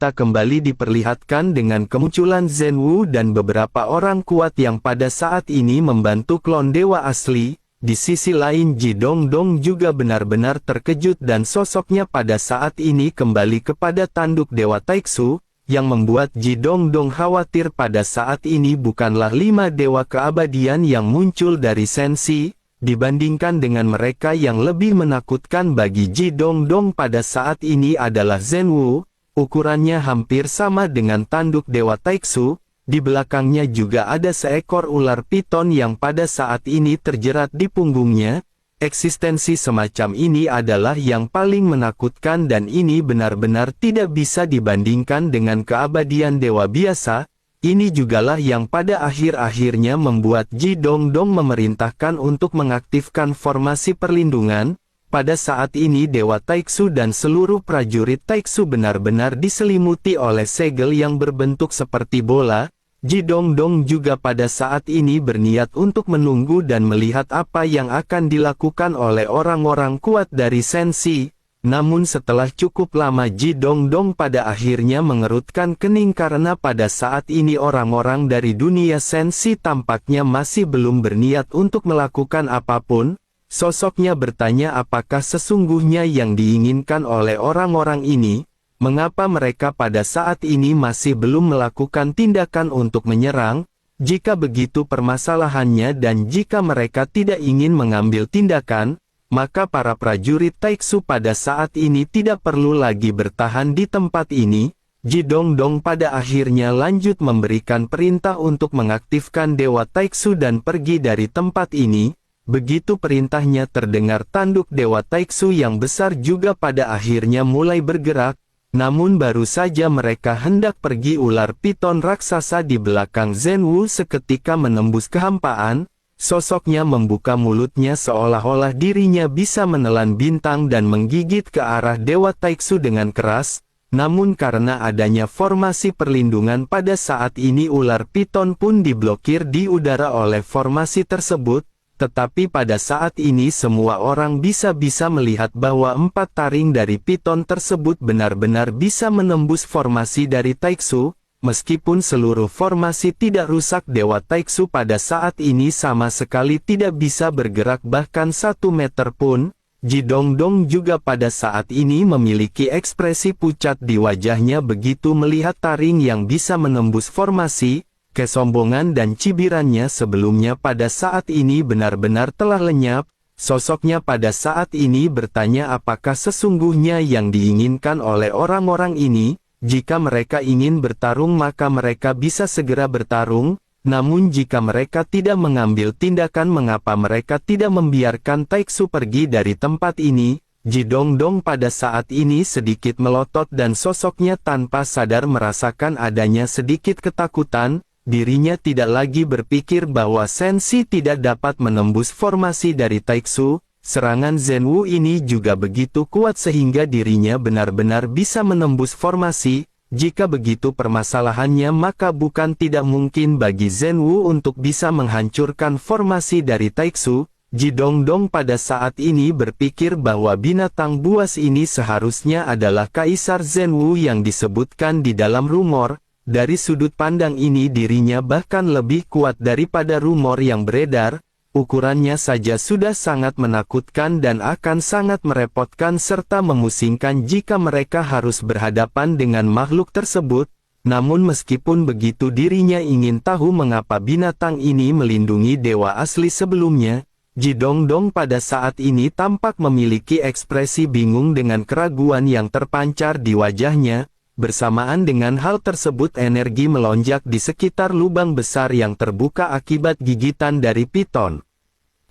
kita kembali diperlihatkan dengan kemunculan Zhenwu dan beberapa orang kuat yang pada saat ini membantu klon dewa asli. Di sisi lain Ji Dongdong juga benar-benar terkejut dan sosoknya pada saat ini kembali kepada tanduk Dewa Taiksu, yang membuat Ji Dongdong khawatir pada saat ini bukanlah 5 dewa keabadian yang muncul dari Sensi, dibandingkan dengan mereka yang lebih menakutkan bagi Ji Dongdong pada saat ini adalah Zhenwu, ukurannya hampir sama dengan tanduk Dewa Taiksu. Di belakangnya juga ada seekor ular piton yang pada saat ini terjerat di punggungnya. Eksistensi semacam ini adalah yang paling menakutkan dan ini benar-benar tidak bisa dibandingkan dengan keabadian dewa biasa. Ini jugalah yang pada akhir-akhirnya membuat Ji Dongdong memerintahkan untuk mengaktifkan formasi perlindungan. Pada saat ini Dewa Taiksu dan seluruh prajurit Taiksu benar-benar diselimuti oleh segel yang berbentuk seperti bola. Ji Dongdong juga pada saat ini berniat untuk menunggu dan melihat apa yang akan dilakukan oleh orang-orang kuat dari Sensi. Namun setelah cukup lama Ji Dongdong pada akhirnya mengerutkan kening karena pada saat ini orang-orang dari dunia Sensi tampaknya masih belum berniat untuk melakukan apapun. Sosoknya bertanya apakah sesungguhnya yang diinginkan oleh orang-orang ini. Mengapa mereka pada saat ini masih belum melakukan tindakan untuk menyerang? Jika begitu permasalahannya dan jika mereka tidak ingin mengambil tindakan, maka para prajurit Taiksu pada saat ini tidak perlu lagi bertahan di tempat ini. Ji Dongdong pada akhirnya lanjut memberikan perintah untuk mengaktifkan Dewa Taiksu dan pergi dari tempat ini. Begitu perintahnya terdengar, tanduk Dewa Taiksu yang besar juga pada akhirnya mulai bergerak. Namun baru saja mereka hendak pergi, ular piton raksasa di belakang Zhenwu seketika menembus kehampaan. Sosoknya membuka mulutnya seolah-olah dirinya bisa menelan bintang dan menggigit ke arah Dewa Taiksu dengan keras. Namun karena adanya formasi perlindungan pada saat ini ular piton pun diblokir di udara oleh formasi tersebut. Tetapi pada saat ini semua orang bisa melihat bahwa 4 taring dari piton tersebut benar-benar bisa menembus formasi dari Taiksu. Meskipun seluruh formasi tidak rusak, Dewa Taiksu pada saat ini sama sekali tidak bisa bergerak bahkan 1 meter pun. Ji Dongdong juga pada saat ini memiliki ekspresi pucat di wajahnya begitu melihat taring yang bisa menembus formasi. Kesombongan dan cibirannya sebelumnya pada saat ini benar-benar telah lenyap. Sosoknya pada saat ini bertanya apakah sesungguhnya yang diinginkan oleh orang-orang ini. Jika mereka ingin bertarung maka mereka bisa segera bertarung. Namun jika mereka tidak mengambil tindakan, mengapa mereka tidak membiarkan Taiksu pergi dari tempat ini? Ji Dongdong pada saat ini sedikit melotot dan sosoknya tanpa sadar merasakan adanya sedikit ketakutan. Dirinya tidak lagi berpikir bahwa Sensi tidak dapat menembus formasi dari Taiksu. Serangan Zhenwu ini juga begitu kuat sehingga dirinya benar-benar bisa menembus formasi. Jika begitu permasalahannya, maka bukan tidak mungkin bagi Zhenwu untuk bisa menghancurkan formasi dari Taiksu. Ji Dongdong pada saat ini berpikir bahwa binatang buas ini seharusnya adalah Kaisar Zhenwu yang disebutkan di dalam rumor. Dari sudut pandang ini dirinya bahkan lebih kuat daripada rumor yang beredar. Ukurannya saja sudah sangat menakutkan dan akan sangat merepotkan serta memusingkan jika mereka harus berhadapan dengan makhluk tersebut. Namun meskipun begitu dirinya ingin tahu mengapa binatang ini melindungi dewa asli sebelumnya. Ji Dongdong pada saat ini tampak memiliki ekspresi bingung dengan keraguan yang terpancar di wajahnya. Bersamaan dengan hal tersebut energi melonjak di sekitar lubang besar yang terbuka akibat gigitan dari piton.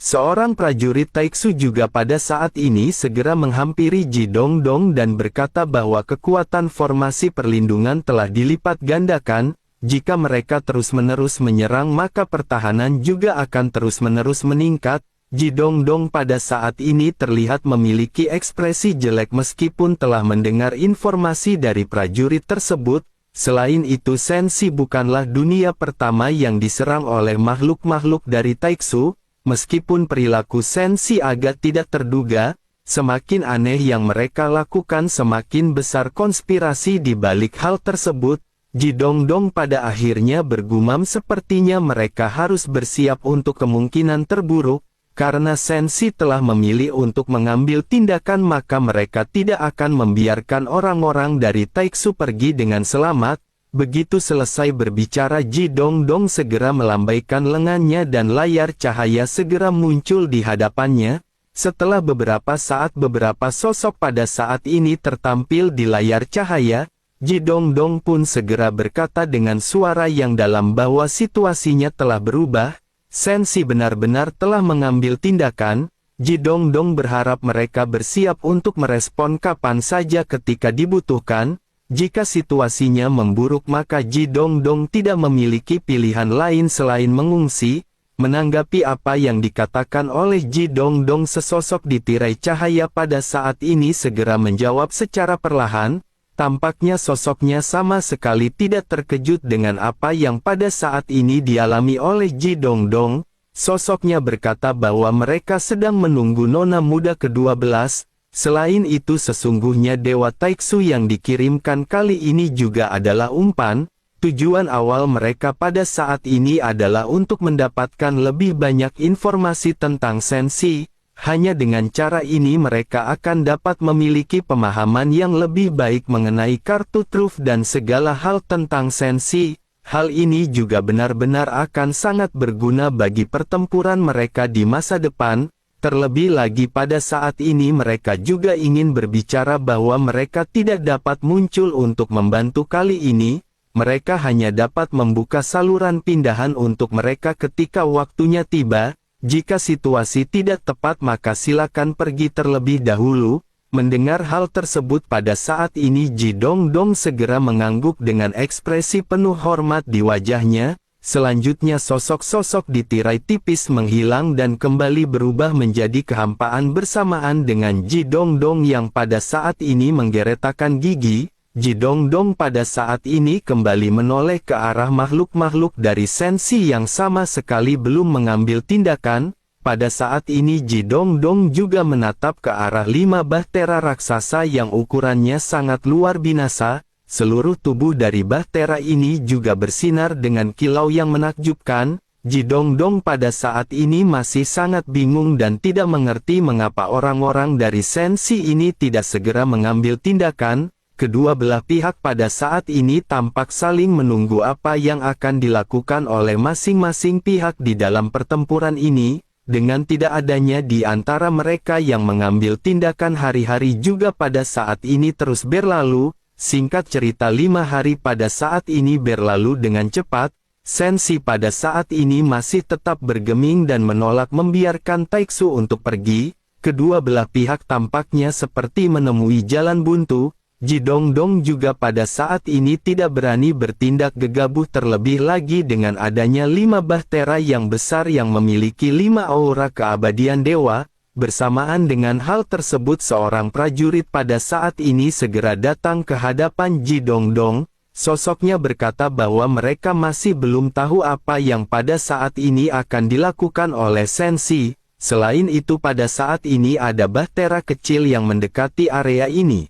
Seorang prajurit Taiksu juga pada saat ini segera menghampiri Ji Dongdong dan berkata bahwa kekuatan formasi perlindungan telah dilipat gandakan. Jika mereka terus-menerus menyerang maka pertahanan juga akan terus-menerus meningkat. Ji Dongdong pada saat ini terlihat memiliki ekspresi jelek meskipun telah mendengar informasi dari prajurit tersebut. Selain itu Sensi bukanlah dunia pertama yang diserang oleh makhluk-makhluk dari Taiksu. Meskipun perilaku Sensi agak tidak terduga, Semakin aneh yang mereka lakukan, semakin besar konspirasi di balik hal tersebut. Jidongdong pada akhirnya bergumam sepertinya mereka harus bersiap untuk kemungkinan terburuk. Karena Sensi telah memilih untuk mengambil tindakan, maka mereka tidak akan membiarkan orang-orang dari Taiksu pergi dengan selamat. Begitu selesai berbicara, Jidongdong segera melambaikan lengannya dan layar cahaya segera muncul di hadapannya. Setelah beberapa saat, beberapa sosok pada saat ini tertampil di layar cahaya. Jidongdong pun segera berkata dengan suara yang dalam bahwa situasinya telah berubah. Sensi benar-benar telah mengambil tindakan. Jidongdong berharap mereka bersiap untuk merespon kapan saja ketika dibutuhkan. Jika situasinya memburuk, maka Jidongdong tidak memiliki pilihan lain selain mengungsi. Menanggapi apa yang dikatakan oleh Jidongdong, sesosok di tirai cahaya pada saat ini segera menjawab secara perlahan. Tampaknya sosoknya sama sekali tidak terkejut dengan apa yang pada saat ini dialami oleh Jidongdong. Sosoknya berkata bahwa mereka sedang menunggu nona muda ke-12. Selain itu, sesungguhnya Dewa Taiksu yang dikirimkan kali ini juga adalah umpan. Tujuan awal mereka pada saat ini adalah untuk mendapatkan lebih banyak informasi tentang Sensi. Hanya dengan cara ini mereka akan dapat memiliki pemahaman yang lebih baik mengenai kartu truf dan segala hal tentang Sensi. Hal ini juga benar-benar akan sangat berguna bagi pertempuran mereka di masa depan. Terlebih lagi pada saat ini mereka juga ingin berbicara bahwa mereka tidak dapat muncul untuk membantu kali ini. Mereka hanya dapat membuka saluran pindahan untuk mereka ketika waktunya tiba. Jika situasi tidak tepat, maka silakan pergi terlebih dahulu. Mendengar hal tersebut pada saat ini, Jidongdong segera mengangguk dengan ekspresi penuh hormat di wajahnya. Selanjutnya sosok-sosok di tirai tipis menghilang dan kembali berubah menjadi kehampaan bersamaan dengan Jidongdong yang pada saat ini menggeretakkan gigi. Jidongdong pada saat ini kembali menoleh ke arah makhluk-makhluk dari Sensi yang sama sekali belum mengambil tindakan. Pada saat ini Jidongdong juga menatap ke arah 5 bahtera raksasa yang ukurannya sangat luar binasa. Seluruh tubuh dari bahtera ini juga bersinar dengan kilau yang menakjubkan. Jidongdong pada saat ini masih sangat bingung dan tidak mengerti mengapa orang-orang dari Sensi ini tidak segera mengambil tindakan. Kedua belah pihak pada saat ini tampak saling menunggu apa yang akan dilakukan oleh masing-masing pihak di dalam pertempuran ini. Dengan tidak adanya di antara mereka yang mengambil tindakan, hari-hari juga pada saat ini terus berlalu. Singkat cerita, 5 hari pada saat ini berlalu dengan cepat. Sensi pada saat ini masih tetap bergeming dan menolak membiarkan Taiksu untuk pergi. Kedua belah pihak tampaknya seperti menemui jalan buntu. Jidongdong juga pada saat ini tidak berani bertindak gegabah, terlebih lagi dengan adanya 5 bahtera yang besar yang memiliki 5 aura keabadian dewa. Bersamaan dengan hal tersebut, seorang prajurit pada saat ini segera datang ke hadapan Jidongdong. Sosoknya berkata bahwa mereka masih belum tahu apa yang pada saat ini akan dilakukan oleh Sensi. Selain itu, pada saat ini ada bahtera kecil yang mendekati area ini.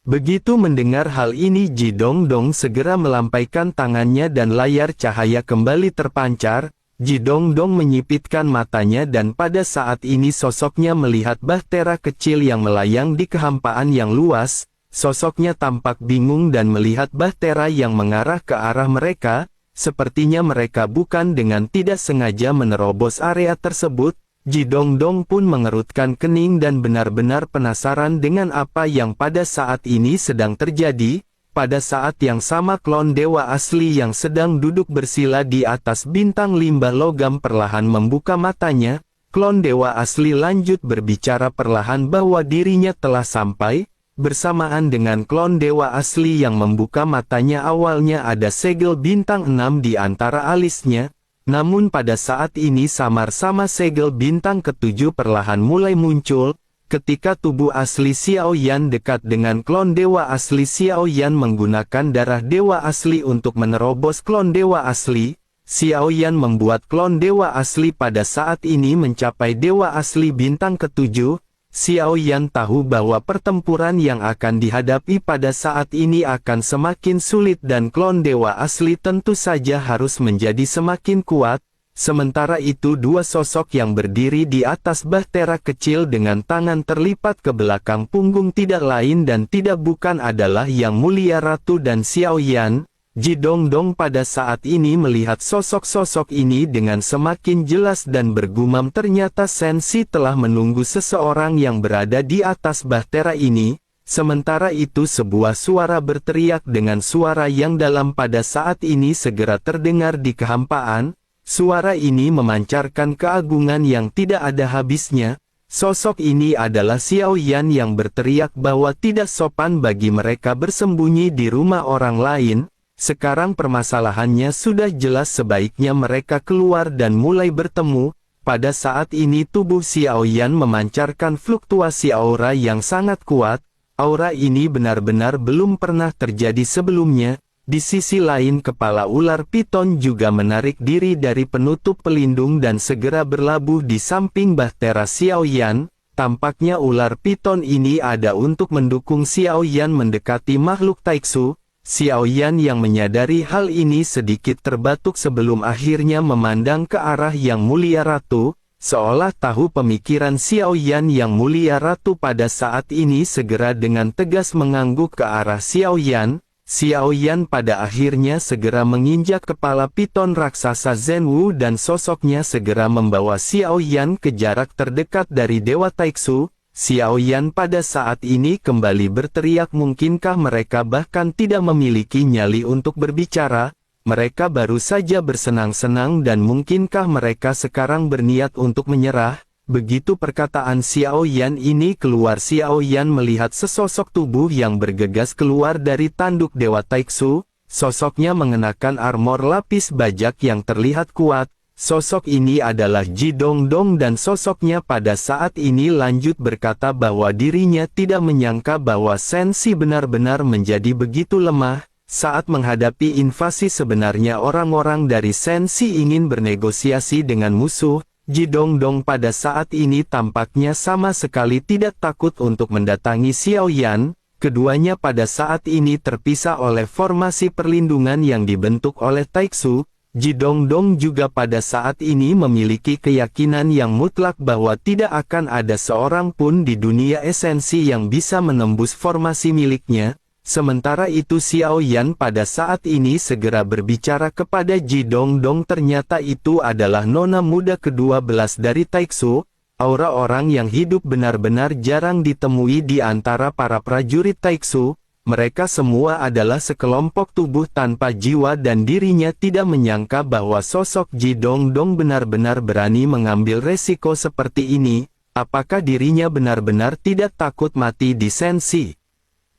Begitu mendengar hal ini, Jidongdong segera melampaikan tangannya dan layar cahaya kembali terpancar. Jidongdong menyipitkan matanya dan pada saat ini sosoknya melihat bahtera kecil yang melayang di kehampaan yang luas. Sosoknya tampak bingung dan melihat bahtera yang mengarah ke arah mereka. Sepertinya mereka bukan dengan tidak sengaja menerobos area tersebut. Jidongdong pun mengerutkan kening dan benar-benar penasaran dengan apa yang pada saat ini sedang terjadi. Pada saat yang sama, klon dewa asli yang sedang duduk bersila di atas bintang limbah logam perlahan membuka matanya. Klon dewa asli lanjut berbicara perlahan bahwa dirinya telah sampai. Bersamaan dengan klon dewa asli yang membuka matanya, awalnya ada segel bintang 6 di antara alisnya. Namun pada saat ini samar-sama segel bintang ke-7 perlahan mulai muncul. Ketika tubuh asli Xiao Yan dekat dengan klon dewa asli, Xiao Yan menggunakan darah dewa asli untuk menerobos klon dewa asli. Xiao Yan membuat klon dewa asli pada saat ini mencapai dewa asli bintang ke-7. Xiao Yan tahu bahwa pertempuran yang akan dihadapi pada saat ini akan semakin sulit dan klon dewa asli tentu saja harus menjadi semakin kuat. Sementara itu dua sosok yang berdiri di atas bahtera kecil dengan tangan terlipat ke belakang punggung tidak lain dan tidak bukan adalah Yang Mulia Ratu dan Xiao Yan. Ji Dongdong pada saat ini melihat sosok-sosok ini dengan semakin jelas dan bergumam ternyata Sensi telah menunggu seseorang yang berada di atas bahtera ini. Sementara itu sebuah suara berteriak dengan suara yang dalam pada saat ini segera terdengar di kehampaan. Suara ini memancarkan keagungan yang tidak ada habisnya. Sosok ini adalah Xiao Yan yang berteriak bahwa tidak sopan bagi mereka bersembunyi di rumah orang lain. Sekarang permasalahannya sudah jelas, sebaiknya mereka keluar dan mulai bertemu. Pada saat ini tubuh Xiao Yan memancarkan fluktuasi aura yang sangat kuat. Aura ini benar-benar belum pernah terjadi sebelumnya. Di sisi lain kepala ular piton juga menarik diri dari penutup pelindung dan segera berlabuh di samping bahtera Xiao Yan. Tampaknya ular piton ini ada untuk mendukung Xiao Yan mendekati makhluk Taiksu. Xiao Yan yang menyadari hal ini sedikit terbatuk sebelum akhirnya memandang ke arah Yang Mulia Ratu, seolah tahu pemikiran Xiao Yan. Yang Mulia Ratu pada saat ini segera dengan tegas mengangguk ke arah Xiao Yan. Xiao Yan pada akhirnya segera menginjak kepala piton raksasa Zhenwu dan sosoknya segera membawa Xiao Yan ke jarak terdekat dari Dewa Taiksu. Xiao Yan pada saat ini kembali berteriak, mungkinkah mereka bahkan tidak memiliki nyali untuk berbicara? Mereka baru saja bersenang-senang dan mungkinkah mereka sekarang berniat untuk menyerah? Begitu perkataan Xiao Yan ini keluar, Xiao Yan melihat sesosok tubuh yang bergegas keluar dari tanduk Dewa Taiksu. Sosoknya mengenakan armor lapis bajak yang terlihat kuat. Sosok ini adalah Ji Dongdong dan sosoknya pada saat ini lanjut berkata bahwa dirinya tidak menyangka bahwa Sensi benar-benar menjadi begitu lemah. Saat menghadapi invasi sebenarnya orang-orang dari Sensi ingin bernegosiasi dengan musuh. Ji Dongdong pada saat ini tampaknya sama sekali tidak takut untuk mendatangi Xiao Yan. Keduanya pada saat ini terpisah oleh formasi perlindungan yang dibentuk oleh Taiksu. Ji Dongdong juga pada saat ini memiliki keyakinan yang mutlak bahwa tidak akan ada seorang pun di dunia esensi yang bisa menembus formasi miliknya. Sementara itu Xiao Yan pada saat ini segera berbicara kepada Ji Dongdong, ternyata itu adalah nona muda ke-12 dari Taiksu. Aura orang yang hidup benar-benar jarang ditemui di antara para prajurit Taiksu. Mereka semua adalah sekelompok tubuh tanpa jiwa dan dirinya tidak menyangka bahwa sosok Ji Dongdong benar-benar berani mengambil resiko seperti ini. Apakah dirinya benar-benar tidak takut mati di Sensi?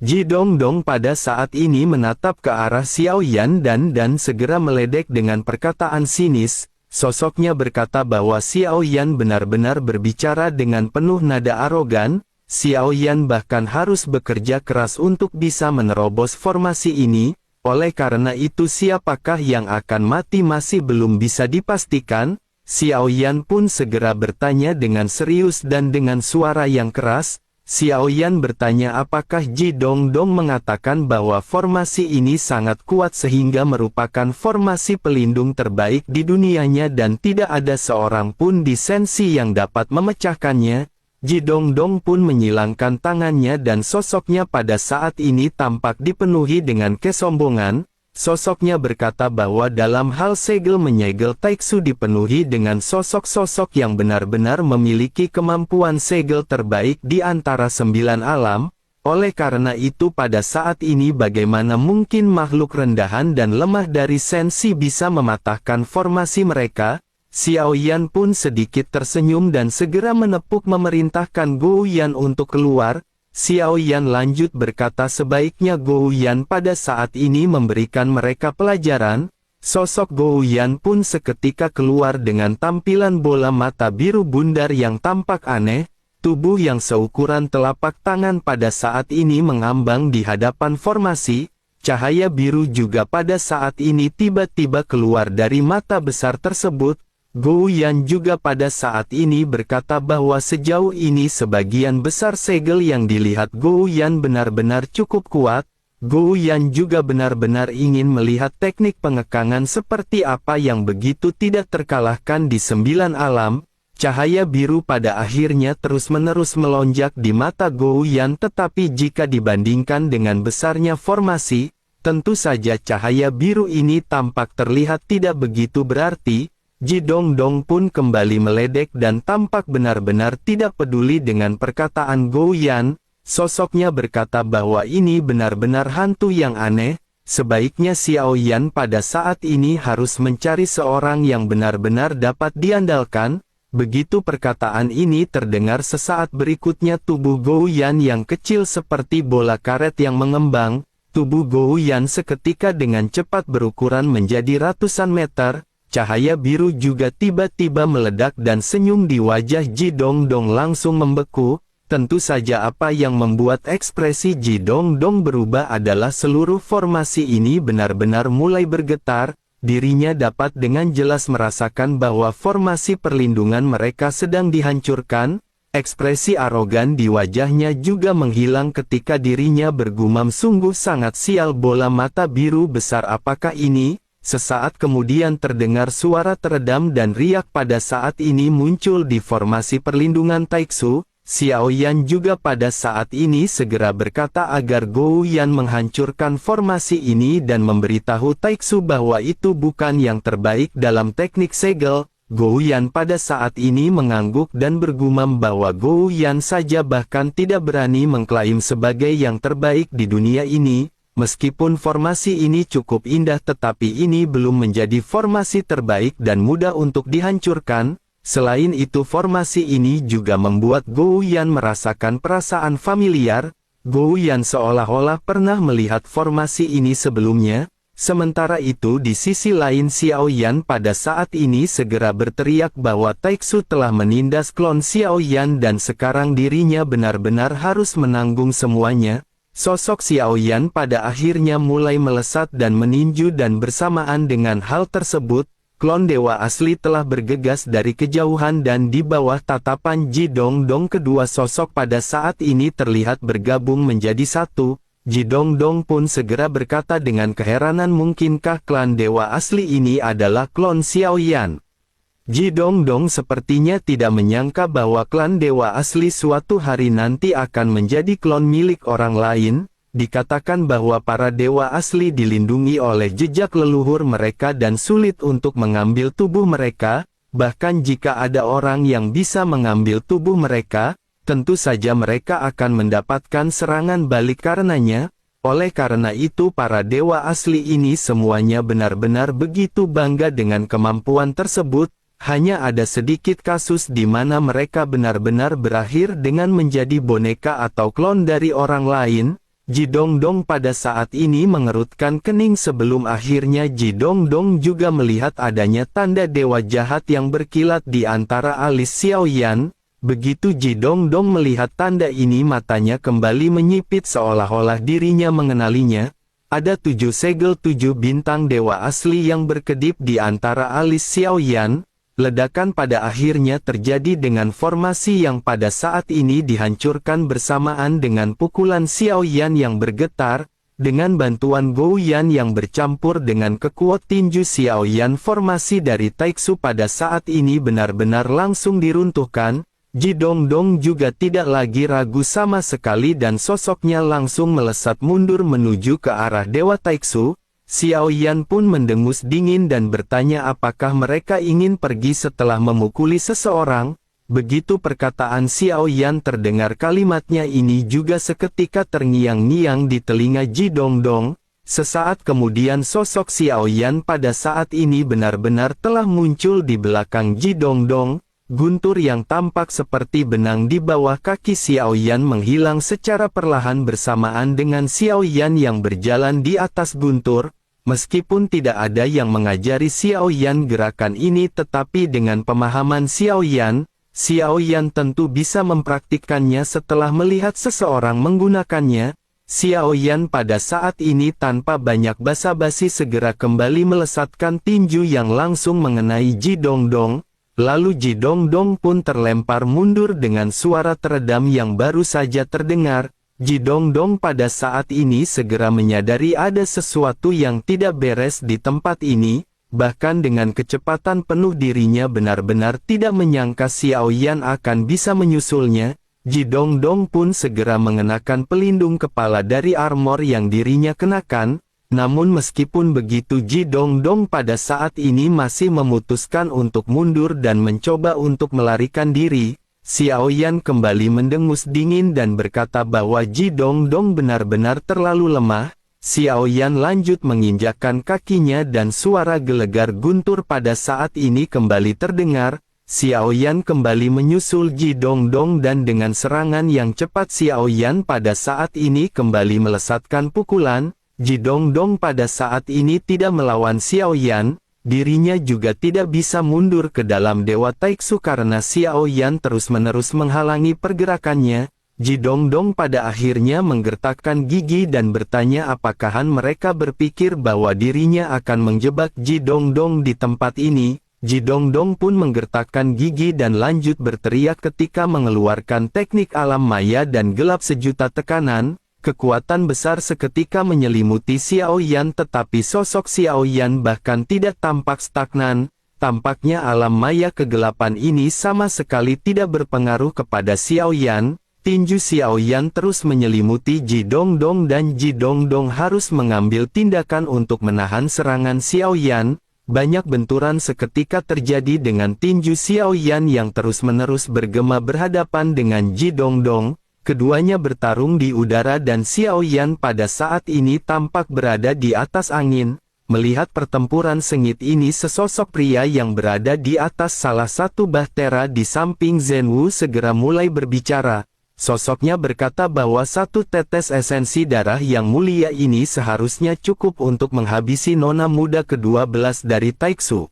Ji Dongdong pada saat ini menatap ke arah Xiao Yan dan segera meledek dengan perkataan sinis. Sosoknya berkata bahwa Xiao Yan benar-benar berbicara dengan penuh nada arogan. Xiao Yan bahkan harus bekerja keras untuk bisa menerobos formasi ini. Oleh karena itu siapakah yang akan mati masih belum bisa dipastikan. Xiao Yan pun segera bertanya dengan serius dan dengan suara yang keras. Xiao Yan bertanya apakah Ji Dongdong mengatakan bahwa formasi ini sangat kuat sehingga merupakan formasi pelindung terbaik di dunianya dan tidak ada seorang pun di Sensi yang dapat memecahkannya. Ji Dongdong pun menyilangkan tangannya dan sosoknya pada saat ini tampak dipenuhi dengan kesombongan. Sosoknya berkata bahwa dalam hal segel menyegel Taiksu dipenuhi dengan sosok-sosok yang benar-benar memiliki kemampuan segel terbaik di antara 9 alam. Oleh karena itu pada saat ini bagaimana mungkin makhluk rendahan dan lemah dari Sensi bisa mematahkan formasi mereka? Xiao Yan pun sedikit tersenyum dan segera menepuk memerintahkan Gou Yan untuk keluar. Xiao Yan lanjut berkata sebaiknya Gou Yan pada saat ini memberikan mereka pelajaran. Sosok Gou Yan pun seketika keluar dengan tampilan bola mata biru bundar yang tampak aneh. Tubuh yang seukuran telapak tangan pada saat ini mengambang di hadapan formasi. Cahaya biru juga pada saat ini tiba-tiba keluar dari mata besar tersebut. Gou Yan juga pada saat ini berkata bahwa sejauh ini sebagian besar segel yang dilihat Gou Yan benar-benar cukup kuat. Gou Yan juga benar-benar ingin melihat teknik pengekangan seperti apa yang begitu tidak terkalahkan di 9 alam. Cahaya biru pada akhirnya terus-menerus melonjak di mata Gou Yan, tetapi jika dibandingkan dengan besarnya formasi, tentu saja cahaya biru ini tampak terlihat tidak begitu berarti. Ji Dongdong pun kembali meledek dan tampak benar-benar tidak peduli dengan perkataan Gou Yan. Sosoknya berkata bahwa ini benar-benar hantu yang aneh. Sebaiknya Xiao Yan pada saat ini harus mencari seorang yang benar-benar dapat diandalkan. Begitu perkataan ini terdengar sesaat berikutnya tubuh Gou Yan yang kecil seperti bola karet yang mengembang. Tubuh Gou Yan seketika dengan cepat berukuran menjadi ratusan meter. Cahaya biru juga tiba-tiba meledak dan senyum di wajah Ji Dongdong langsung membeku. Tentu saja apa yang membuat ekspresi Ji Dongdong berubah adalah seluruh formasi ini benar-benar mulai bergetar. Dirinya dapat dengan jelas merasakan bahwa formasi perlindungan mereka sedang dihancurkan. Ekspresi arogan di wajahnya juga menghilang ketika dirinya bergumam, sungguh sangat sial bola mata biru besar apakah ini? Sesaat kemudian terdengar suara teredam dan riak pada saat ini muncul di formasi perlindungan Taiksu. Xiao Yan juga pada saat ini segera berkata agar Gou Yan menghancurkan formasi ini dan memberitahu Taiksu bahwa itu bukan yang terbaik dalam teknik segel. Gou Yan pada saat ini mengangguk dan bergumam bahwa Gou Yan saja bahkan tidak berani mengklaim sebagai yang terbaik di dunia ini. Meskipun formasi ini cukup indah tetapi ini belum menjadi formasi terbaik dan mudah untuk dihancurkan. Selain itu formasi ini juga membuat Gou Yan merasakan perasaan familiar. Gou Yan seolah-olah pernah melihat formasi ini sebelumnya. Sementara itu di sisi lain Xiao Yan pada saat ini segera berteriak bahwa Taiksu telah menindas klon Xiao Yan dan sekarang dirinya benar-benar harus menanggung semuanya. Sosok Xiao Yan pada akhirnya mulai melesat dan meninju dan bersamaan dengan hal tersebut, klon dewa asli telah bergegas dari kejauhan dan di bawah tatapan Ji Dongdong kedua sosok pada saat ini terlihat bergabung menjadi satu. Ji Dongdong pun segera berkata dengan keheranan, mungkinkah klan dewa asli ini adalah klon Xiao Yan? Ji Dongdong sepertinya tidak menyangka bahwa klan dewa asli suatu hari nanti akan menjadi klon milik orang lain. Dikatakan bahwa para dewa asli dilindungi oleh jejak leluhur mereka dan sulit untuk mengambil tubuh mereka. Bahkan jika ada orang yang bisa mengambil tubuh mereka, tentu saja mereka akan mendapatkan serangan balik karenanya. Oleh karena itu para dewa asli ini semuanya benar-benar begitu bangga dengan kemampuan tersebut. Hanya ada sedikit kasus di mana mereka benar-benar berakhir dengan menjadi boneka atau klon dari orang lain. Ji Dongdong pada saat ini mengerutkan kening sebelum akhirnya Ji Dongdong juga melihat adanya tanda dewa jahat yang berkilat di antara alis Xiao Yan. Begitu Ji Dongdong melihat tanda ini matanya kembali menyipit seolah-olah dirinya mengenalinya. Ada 7 segel 7 bintang dewa asli yang berkedip di antara alis Xiao Yan. Ledakan pada akhirnya terjadi dengan formasi yang pada saat ini dihancurkan bersamaan dengan pukulan Xiao Yan yang bergetar. Dengan bantuan Gou Yan yang bercampur dengan kekuatan tinju Xiao Yan, formasi dari Taiksu pada saat ini benar-benar langsung diruntuhkan. Ji Dongdong juga tidak lagi ragu sama sekali dan sosoknya langsung melesat mundur menuju ke arah Dewa Taiksu. Xiao Yan pun mendengus dingin dan bertanya apakah mereka ingin pergi setelah memukuli seseorang. Begitu perkataan Xiao Yan terdengar, kalimatnya ini juga seketika terngiang-ngiang di telinga Ji Dongdong. Sesaat kemudian sosok Xiao Yan pada saat ini benar-benar telah muncul di belakang Ji Dongdong. Guntur yang tampak seperti benang di bawah kaki Xiao Yan menghilang secara perlahan bersamaan dengan Xiao Yan yang berjalan di atas guntur. Meskipun tidak ada yang mengajari Xiao Yan gerakan ini, tetapi dengan pemahaman Xiao Yan tentu bisa mempraktikkannya setelah melihat seseorang menggunakannya. Xiao Yan pada saat ini tanpa banyak basa-basi segera kembali melesatkan tinju yang langsung mengenai Ji Dongdong. Lalu Ji Dongdong pun terlempar mundur dengan suara teredam yang baru saja terdengar. Ji Dongdong pada saat ini segera menyadari ada sesuatu yang tidak beres di tempat ini. Bahkan dengan kecepatan penuh dirinya benar-benar tidak menyangka Xiao Yan akan bisa menyusulnya. Ji Dongdong pun segera mengenakan pelindung kepala dari armor yang dirinya kenakan. Namun meskipun begitu Ji Dongdong pada saat ini masih memutuskan untuk mundur dan mencoba untuk melarikan diri. Xiao Yan kembali mendengus dingin dan berkata bahwa Ji Dongdong benar-benar terlalu lemah. Xiao Yan lanjut menginjakkan kakinya dan suara gelegar guntur pada saat ini kembali terdengar. Xiao Yan kembali menyusul Ji Dongdong dan dengan serangan yang cepat Xiao Yan pada saat ini kembali melesatkan pukulan. Ji Dongdong pada saat ini tidak melawan Xiao Yan, dirinya juga tidak bisa mundur ke dalam Dewa Taiksu karena Xiao Yan terus-menerus menghalangi pergerakannya. Ji Dongdong pada akhirnya menggertakkan gigi dan bertanya apakahan mereka berpikir bahwa dirinya akan menjebak Ji Dongdong di tempat ini. Ji Dongdong pun menggertakkan gigi dan lanjut berteriak ketika mengeluarkan teknik alam maya dan gelap sejuta tekanan. Kekuatan besar seketika menyelimuti Xiao Yan tetapi sosok Xiao Yan bahkan tidak tampak stagnan. Tampaknya alam maya kegelapan ini sama sekali tidak berpengaruh kepada Xiao Yan. Tinju Xiao Yan terus menyelimuti Ji Dongdong dan Ji Dongdong harus mengambil tindakan untuk menahan serangan Xiao Yan. Banyak benturan seketika terjadi dengan tinju Xiao Yan yang terus-menerus bergema berhadapan dengan Ji Dongdong. Keduanya bertarung di udara dan Xiao Yan pada saat ini tampak berada di atas angin. Melihat pertempuran sengit ini sesosok pria yang berada di atas salah satu bahtera di samping Zhenwu segera mulai berbicara. Sosoknya berkata bahwa satu tetes esensi darah yang mulia ini seharusnya cukup untuk menghabisi nona muda ke-12 dari Taiksu.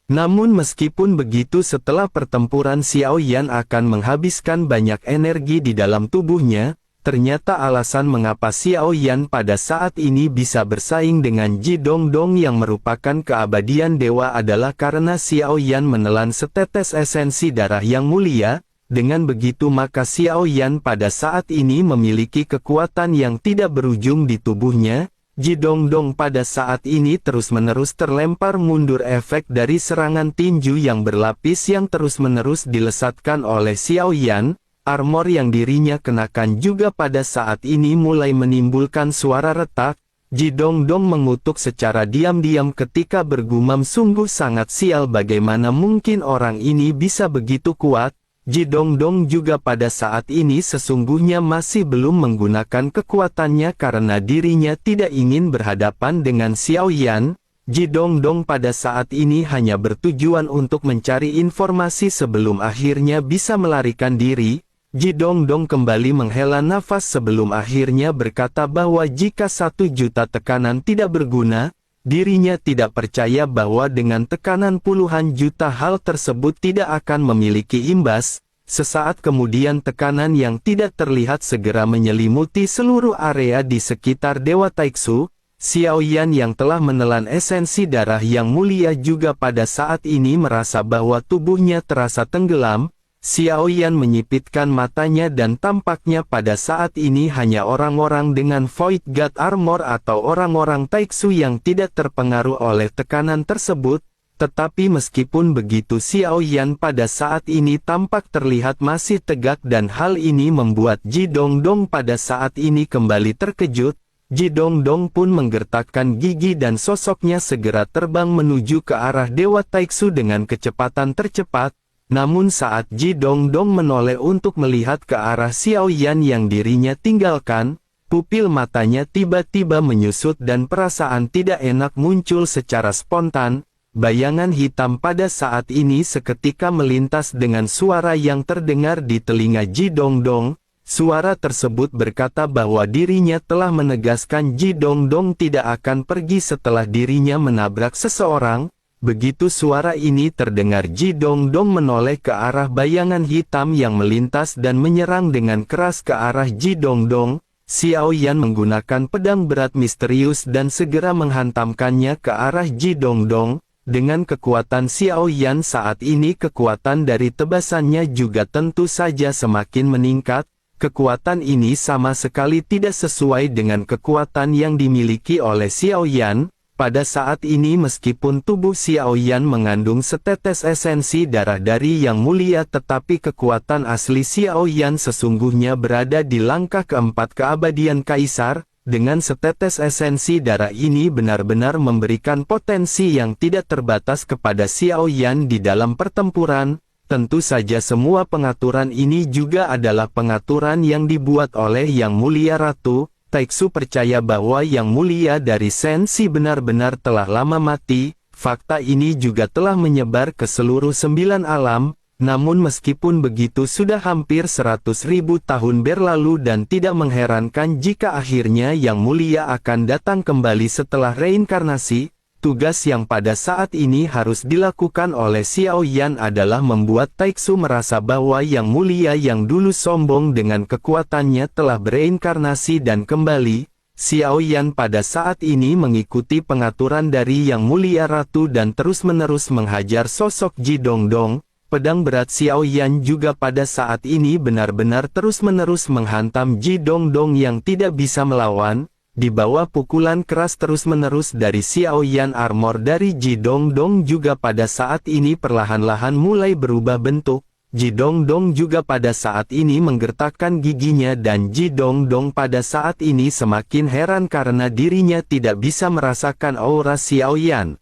Namun meskipun begitu setelah pertempuran Xiao Yan akan menghabiskan banyak energi di dalam tubuhnya, ternyata alasan mengapa Xiao Yan pada saat ini bisa bersaing dengan Ji Dongdong yang merupakan keabadian dewa adalah karena Xiao Yan menelan setetes esensi darah yang mulia. Dengan begitu maka Xiao Yan pada saat ini memiliki kekuatan yang tidak berujung di tubuhnya. Ji Dongdong pada saat ini terus-menerus terlempar mundur efek dari serangan tinju yang berlapis yang terus-menerus dilesatkan oleh Xiao Yan. Armor yang dirinya kenakan juga pada saat ini mulai menimbulkan suara retak. Ji Dongdong mengutuk secara diam-diam ketika bergumam sungguh sangat sial bagaimana mungkin orang ini bisa begitu kuat. Ji Dongdong juga pada saat ini sesungguhnya masih belum menggunakan kekuatannya karena dirinya tidak ingin berhadapan dengan Xiao Yan. Ji Dongdong pada saat ini hanya bertujuan untuk mencari informasi sebelum akhirnya bisa melarikan diri. Ji Dongdong kembali menghela nafas sebelum akhirnya berkata bahwa jika 1 juta tekanan tidak berguna, dirinya tidak percaya bahwa dengan tekanan puluhan juta hal tersebut tidak akan memiliki imbas. Sesaat kemudian tekanan yang tidak terlihat segera menyelimuti seluruh area di sekitar Dewa Taiksu. Xiao Yan yang telah menelan esensi darah yang mulia juga pada saat ini merasa bahwa tubuhnya terasa tenggelam. Xiao Yan menyipitkan matanya dan tampaknya pada saat ini hanya orang-orang dengan Void God Armor atau orang-orang Taiksu yang tidak terpengaruh oleh tekanan tersebut. Tetapi meskipun begitu Xiao Yan pada saat ini tampak terlihat masih tegak dan hal ini membuat Ji Dongdong pada saat ini kembali terkejut. Ji Dongdong pun menggertakkan gigi dan sosoknya segera terbang menuju ke arah Dewa Taiksu dengan kecepatan tercepat. Namun saat Ji Dongdong menoleh untuk melihat ke arah Xiao Yan yang dirinya tinggalkan, pupil matanya tiba-tiba menyusut dan perasaan tidak enak muncul secara spontan. Bayangan hitam pada saat ini seketika melintas dengan suara yang terdengar di telinga Ji Dongdong. Suara tersebut berkata bahwa dirinya telah menegaskan Ji Dongdong tidak akan pergi setelah dirinya menabrak seseorang. Begitu suara ini terdengar, Ji Dongdong menoleh ke arah bayangan hitam yang melintas dan menyerang dengan keras ke arah Ji Dongdong. Xiao Yan menggunakan pedang berat misterius dan segera menghantamkannya ke arah Ji Dongdong. Dengan kekuatan Xiao Yan saat ini, kekuatan dari tebasannya juga tentu saja semakin meningkat. Kekuatan ini sama sekali tidak sesuai dengan kekuatan yang dimiliki oleh Xiao Yan. Pada saat ini meskipun tubuh Xiao Yan mengandung setetes esensi darah dari Yang Mulia, tetapi kekuatan asli Xiao Yan sesungguhnya berada di langkah keempat keabadian Kaisar. Dengan setetes esensi darah ini benar-benar memberikan potensi yang tidak terbatas kepada Xiao Yan di dalam pertempuran. Tentu saja semua pengaturan ini juga adalah pengaturan yang dibuat oleh Yang Mulia Ratu. Taiksu percaya bahwa Yang Mulia dari Sensi benar-benar telah lama mati. Fakta ini juga telah menyebar ke seluruh 9 alam. Namun meskipun begitu sudah hampir 100.000 tahun berlalu dan tidak mengherankan jika akhirnya Yang Mulia akan datang kembali setelah reinkarnasi. Tugas yang pada saat ini harus dilakukan oleh Xiao Yan adalah membuat Taiksu merasa bahwa Yang Mulia yang dulu sombong dengan kekuatannya telah bereinkarnasi dan kembali. Xiao Yan pada saat ini mengikuti pengaturan dari Yang Mulia Ratu dan terus-menerus menghajar sosok Ji Dongdong. Pedang berat Xiao Yan juga pada saat ini benar-benar terus-menerus menghantam Ji Dongdong yang tidak bisa melawan. Di bawah pukulan keras terus-menerus dari Xiao Yan, armor dari Ji Dongdong juga pada saat ini perlahan-lahan mulai berubah bentuk. Ji Dongdong juga pada saat ini menggertakkan giginya dan Ji Dongdong pada saat ini semakin heran karena dirinya tidak bisa merasakan aura Xiao Yan.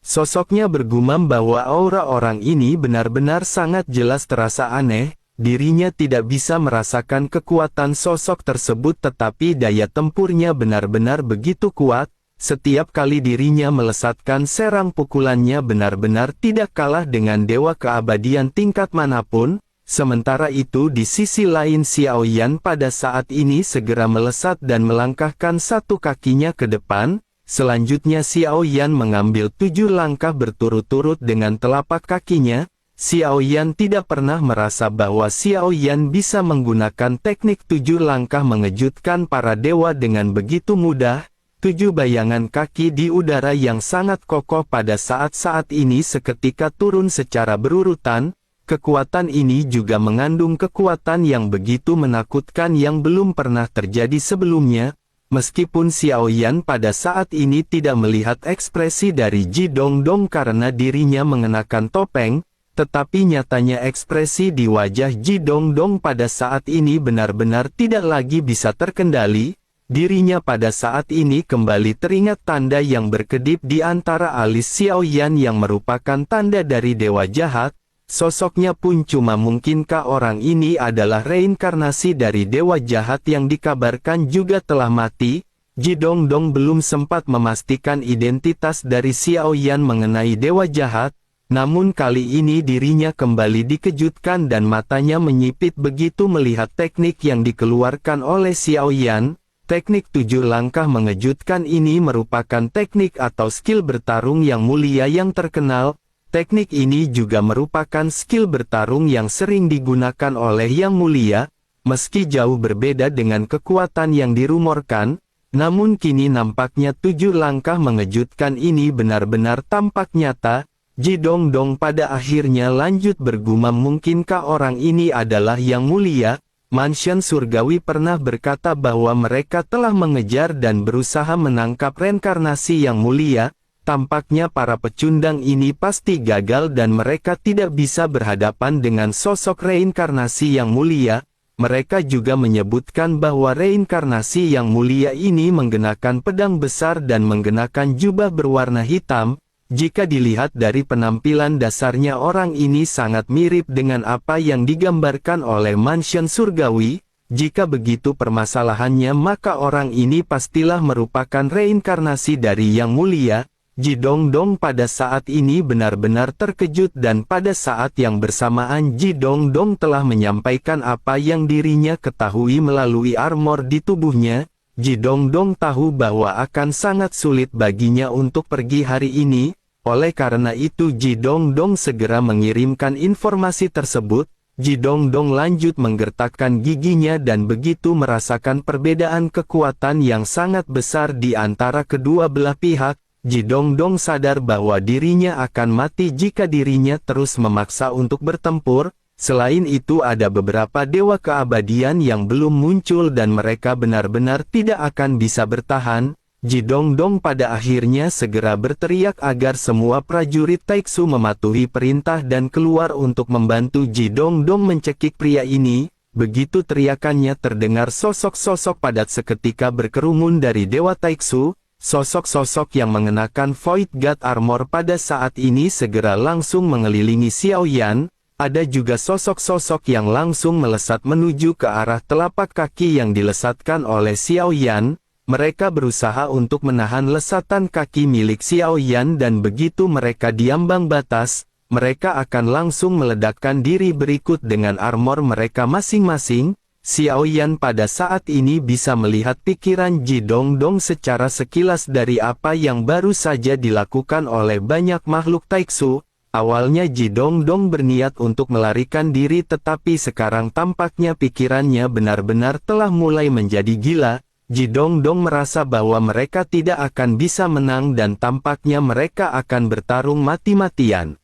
Sosoknya bergumam bahwa aura orang ini benar-benar sangat jelas terasa aneh. Dirinya tidak bisa merasakan kekuatan sosok tersebut, tetapi daya tempurnya benar-benar begitu kuat. Setiap kali dirinya melesatkan serang pukulannya benar-benar tidak kalah dengan dewa keabadian tingkat manapun. Sementara itu di sisi lain Xiao Yan pada saat ini segera melesat dan melangkahkan satu kakinya ke depan. Selanjutnya Xiao Yan mengambil 7 langkah berturut-turut dengan telapak kakinya. Xiao Yan tidak pernah merasa bahwa Xiao Yan bisa menggunakan teknik 7 langkah mengejutkan para dewa dengan begitu mudah. 7 bayangan kaki di udara yang sangat kokoh pada saat-saat ini seketika turun secara berurutan. Kekuatan ini juga mengandung kekuatan yang begitu menakutkan yang belum pernah terjadi sebelumnya. Meskipun Xiao Yan pada saat ini tidak melihat ekspresi dari Ji Dongdong karena dirinya mengenakan topeng, tetapi nyatanya ekspresi di wajah Ji Dongdong pada saat ini benar-benar tidak lagi bisa terkendali. Dirinya pada saat ini kembali teringat tanda yang berkedip di antara alis Xiao Yan yang merupakan tanda dari dewa jahat. Sosoknya pun cuma mungkinkah orang ini adalah reinkarnasi dari dewa jahat yang dikabarkan juga telah mati? Ji Dongdong belum sempat memastikan identitas dari Xiao Yan mengenai dewa jahat. Namun kali ini dirinya kembali dikejutkan dan matanya menyipit begitu melihat teknik yang dikeluarkan oleh Xiao Yan. Teknik 7 langkah mengejutkan ini merupakan teknik atau skill bertarung yang mulia yang terkenal. Teknik ini juga merupakan skill bertarung yang sering digunakan oleh Yang Mulia. Meski jauh berbeda dengan kekuatan yang dirumorkan, namun kini nampaknya 7 langkah mengejutkan ini benar-benar tampak nyata. Ji Dongdong pada akhirnya lanjut bergumam, mungkinkah orang ini adalah Yang Mulia? Mansion Surgawi pernah berkata bahwa mereka telah mengejar dan berusaha menangkap reinkarnasi Yang Mulia. Tampaknya para pecundang ini pasti gagal dan mereka tidak bisa berhadapan dengan sosok reinkarnasi Yang Mulia. Mereka juga menyebutkan bahwa reinkarnasi Yang Mulia ini menggunakan pedang besar dan menggunakan jubah berwarna hitam. Jika dilihat dari penampilan dasarnya, orang ini sangat mirip dengan apa yang digambarkan oleh Mansion Surgawi. Jika begitu permasalahannya, maka orang ini pastilah merupakan reinkarnasi dari Yang Mulia. Ji Dongdong pada saat ini benar-benar terkejut dan pada saat yang bersamaan Ji Dongdong telah menyampaikan apa yang dirinya ketahui melalui armor di tubuhnya. Ji Dongdong tahu bahwa akan sangat sulit baginya untuk pergi hari ini. Oleh karena itu Ji Dongdong segera mengirimkan informasi tersebut. Ji Dongdong lanjut menggertakkan giginya dan begitu merasakan perbedaan kekuatan yang sangat besar di antara kedua belah pihak. Ji Dongdong sadar bahwa dirinya akan mati jika dirinya terus memaksa untuk bertempur. Selain itu ada beberapa dewa keabadian yang belum muncul dan mereka benar-benar tidak akan bisa bertahan. Ji Dongdong pada akhirnya segera berteriak agar semua prajurit Taiksu mematuhi perintah dan keluar untuk membantu Ji Dongdong mencekik pria ini. Begitu teriakannya terdengar, sosok-sosok padat seketika berkerumun dari dewa Taiksu. Sosok-sosok yang mengenakan Void God Armor pada saat ini segera langsung mengelilingi Xiao Yan. Ada juga sosok-sosok yang langsung melesat menuju ke arah telapak kaki yang dilesatkan oleh Xiao Yan. Mereka berusaha untuk menahan lesatan kaki milik Xiao Yan dan begitu mereka diambang batas, mereka akan langsung meledakkan diri berikut dengan armor mereka masing-masing. Xiao Yan pada saat ini bisa melihat pikiran Ji Dongdong secara sekilas dari apa yang baru saja dilakukan oleh banyak makhluk Taiksu. Awalnya Ji Dongdong berniat untuk melarikan diri tetapi sekarang tampaknya pikirannya benar-benar telah mulai menjadi gila. Ji Dongdong merasa bahwa mereka tidak akan bisa menang dan tampaknya mereka akan bertarung mati-matian.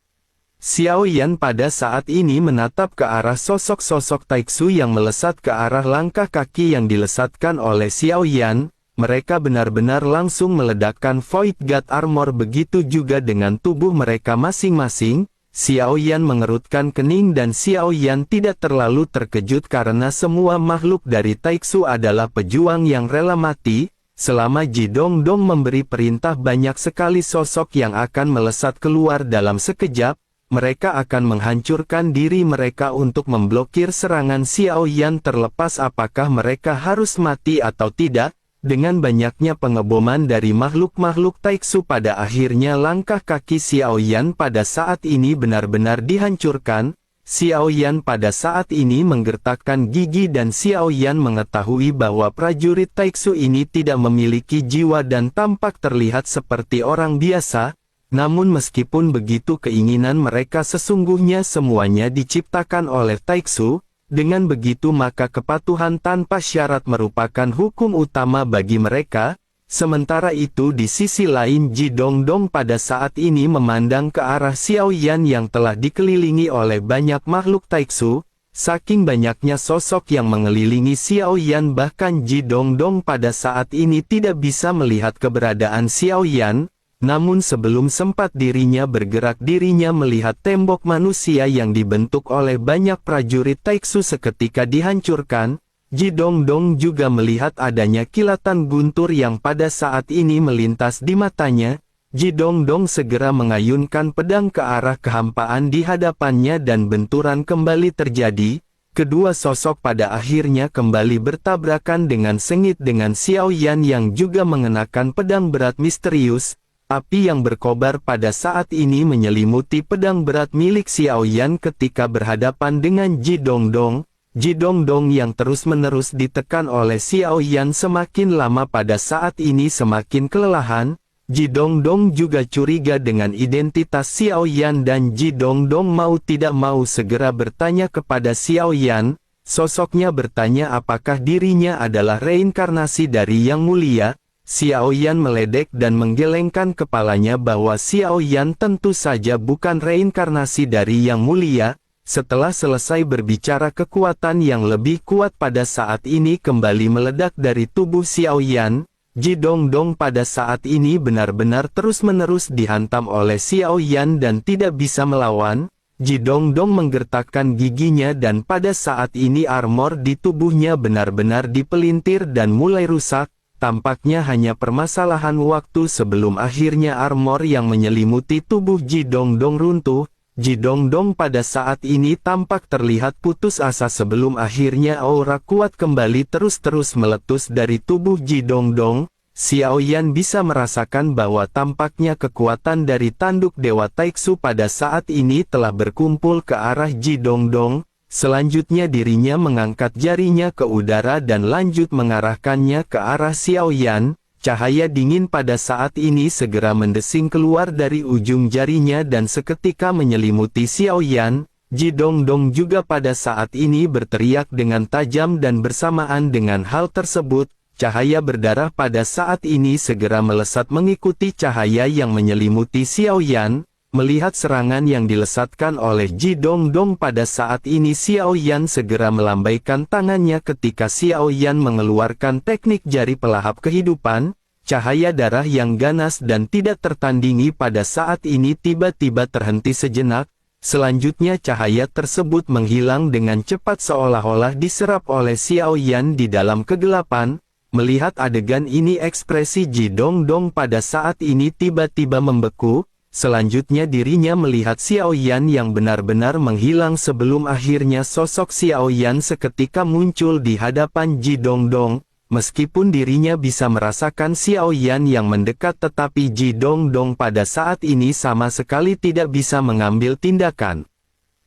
Xiao Yan pada saat ini menatap ke arah sosok-sosok Taiksu yang melesat ke arah langkah kaki yang dilesatkan oleh Xiao Yan. Mereka benar-benar langsung meledakkan Void God Armor, begitu juga dengan tubuh mereka masing-masing. Xiao Yan mengerutkan kening dan Xiao Yan tidak terlalu terkejut karena semua makhluk dari Taiksu adalah pejuang yang rela mati. Selama Ji Dongdong memberi perintah, banyak sekali sosok yang akan melesat keluar dalam sekejap. Mereka akan menghancurkan diri mereka untuk memblokir serangan Xiao Yan terlepas apakah mereka harus mati atau tidak. Dengan banyaknya pengeboman dari makhluk-makhluk Taiksu pada akhirnya langkah kaki Xiao Yan pada saat ini benar-benar dihancurkan. Xiao Yan pada saat ini menggertakkan gigi dan Xiao Yan mengetahui bahwa prajurit Taiksu ini tidak memiliki jiwa dan tampak terlihat seperti orang biasa. Namun meskipun begitu keinginan mereka sesungguhnya semuanya diciptakan oleh Taiksu. Dengan begitu maka kepatuhan tanpa syarat merupakan hukum utama bagi mereka. Sementara itu di sisi lain Ji Dongdong pada saat ini memandang ke arah Xiao Yan yang telah dikelilingi oleh banyak makhluk Taiksu. Saking banyaknya sosok yang mengelilingi Xiao Yan bahkan Ji Dongdong pada saat ini tidak bisa melihat keberadaan Xiao Yan. Namun sebelum sempat dirinya bergerak, dirinya melihat tembok manusia yang dibentuk oleh banyak prajurit Taiksu seketika dihancurkan. Ji Dongdong juga melihat adanya kilatan guntur yang pada saat ini melintas di matanya. Ji Dongdong segera mengayunkan pedang ke arah kehampaan di hadapannya dan benturan kembali terjadi. Kedua sosok pada akhirnya kembali bertabrakan dengan sengit dengan Xiao Yan yang juga mengenakan pedang berat misterius. Api yang berkobar pada saat ini menyelimuti pedang berat milik Xiao Yan ketika berhadapan dengan Ji Dongdong. Ji Dongdong yang terus-menerus ditekan oleh Xiao Yan semakin lama pada saat ini semakin kelelahan. Ji Dongdong juga curiga dengan identitas Xiao Yan dan Ji Dongdong mau tidak mau segera bertanya kepada Xiao Yan. Sosoknya bertanya apakah dirinya adalah reinkarnasi dari Yang Mulia. Xiao Yan meledek dan menggelengkan kepalanya bahwa Xiao Yan tentu saja bukan reinkarnasi dari Yang Mulia. Setelah selesai berbicara, kekuatan yang lebih kuat pada saat ini kembali meledak dari tubuh Xiao Yan. Ji Dongdong pada saat ini benar-benar terus-menerus dihantam oleh Xiao Yan dan tidak bisa melawan. Ji Dongdong menggertakkan giginya dan pada saat ini armor di tubuhnya benar-benar dipelintir dan mulai rusak. Tampaknya hanya permasalahan waktu sebelum akhirnya armor yang menyelimuti tubuh Ji Dongdong runtuh. Ji Dongdong pada saat ini tampak terlihat putus asa sebelum akhirnya aura kuat kembali terus-terus meletus dari tubuh Ji Dongdong. Xiao Yan bisa merasakan bahwa tampaknya kekuatan dari tanduk Dewa Taiksu pada saat ini telah berkumpul ke arah Ji Dongdong. Selanjutnya dirinya mengangkat jarinya ke udara dan lanjut mengarahkannya ke arah Xiao Yan. Cahaya dingin pada saat ini segera mendesing keluar dari ujung jarinya dan seketika menyelimuti Xiao Yan. Ji Dongdong juga pada saat ini berteriak dengan tajam dan bersamaan dengan hal tersebut, cahaya berdarah pada saat ini segera melesat mengikuti cahaya yang menyelimuti Xiao Yan. Melihat serangan yang dilesatkan oleh Ji Dongdong pada saat ini Xiao Yan segera melambaikan tangannya ketika Xiao Yan mengeluarkan teknik jari pelahap kehidupan. Cahaya darah yang ganas dan tidak tertandingi pada saat ini tiba-tiba terhenti sejenak. Selanjutnya cahaya tersebut menghilang dengan cepat seolah-olah diserap oleh Xiao Yan di dalam kegelapan. Melihat adegan ini ekspresi Ji Dongdong pada saat ini tiba-tiba membeku. Selanjutnya dirinya melihat Xiao Yan yang benar-benar menghilang sebelum akhirnya sosok Xiao Yan seketika muncul di hadapan Ji Dongdong. Meskipun dirinya bisa merasakan Xiao Yan yang mendekat tetapi Ji Dongdong pada saat ini sama sekali tidak bisa mengambil tindakan.